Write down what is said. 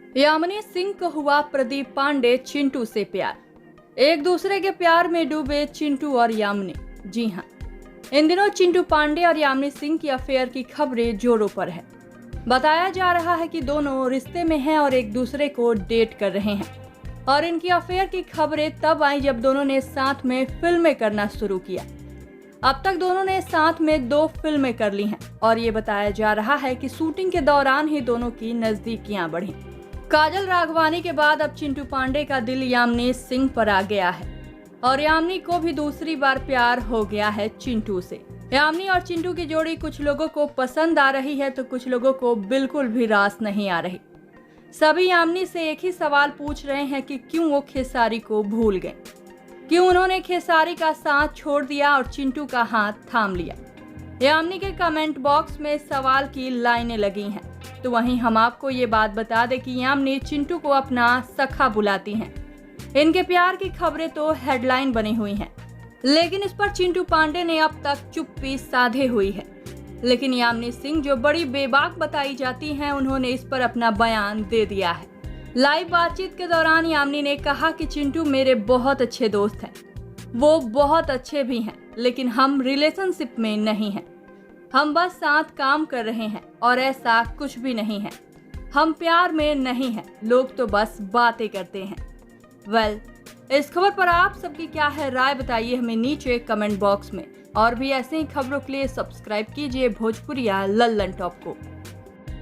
यामिनी सिंह को हुआ प्रदीप पांडे चिंटू से प्यार। एक दूसरे के प्यार में डूबे चिंटू और यामिनी। जी हाँ, इन दिनों चिंटू पांडे और यामिनी सिंह की अफेयर की खबरें जोरों पर है। बताया जा रहा है कि दोनों रिश्ते में हैं और एक दूसरे को डेट कर रहे हैं। और इनकी अफेयर की खबरें तब आई जब दोनों ने साथ में फिल्में करना शुरू किया। अब तक दोनों ने साथ में 2 फिल्में कर ली हैं और ये बताया जा रहा है कि शूटिंग के दौरान ही दोनों की नजदीकियां बढ़ी। काजल राघवानी के बाद अब चिंटू पांडे का दिल यामिनी सिंह पर आ गया है और यामिनी को भी दूसरी बार प्यार हो गया है चिंटू से। यामिनी और चिंटू की जोड़ी कुछ लोगों को पसंद आ रही है तो कुछ लोगों को बिल्कुल भी रास नहीं आ रही। सभी यामिनी से एक ही सवाल पूछ रहे हैं कि क्यों वो खेसारी को भूल गए, क्यों उन्होंने खेसारी का साथ छोड़ दिया और चिंटू का हाथ थाम लिया। यामिनी के कमेंट बॉक्स में सवाल की लाइनें लगी हैं। तो वहीं हम आपको ये बात बता दें कि यामिनी चिंटू को अपना सखा बुलाती हैं। इनके प्यार की खबरें तो हेडलाइन बनी हुई हैं, लेकिन इस पर चिंटू पांडे ने अब तक चुप्पी साधे हुई है। लेकिन यामिनी सिंह, जो बड़ी बेबाक बताई जाती हैं, उन्होंने इस पर अपना बयान दे दिया है। लाइव बातचीत के दौरान यामिनी ने कहा कि चिंटू मेरे बहुत अच्छे दोस्त हैं, वो बहुत अच्छे भी हैं, लेकिन हम रिलेशनशिप में नहीं हैं। हम बस साथ काम कर रहे हैं और ऐसा कुछ भी नहीं है। हम प्यार में नहीं हैं, लोग तो बस बातें करते हैं। इस खबर पर आप सबकी क्या है राय, बताइए हमें नीचे कमेंट बॉक्स में। और भी ऐसे ही खबरों के लिए सब्सक्राइब कीजिए भोजपुरिया लल्लन टॉप को।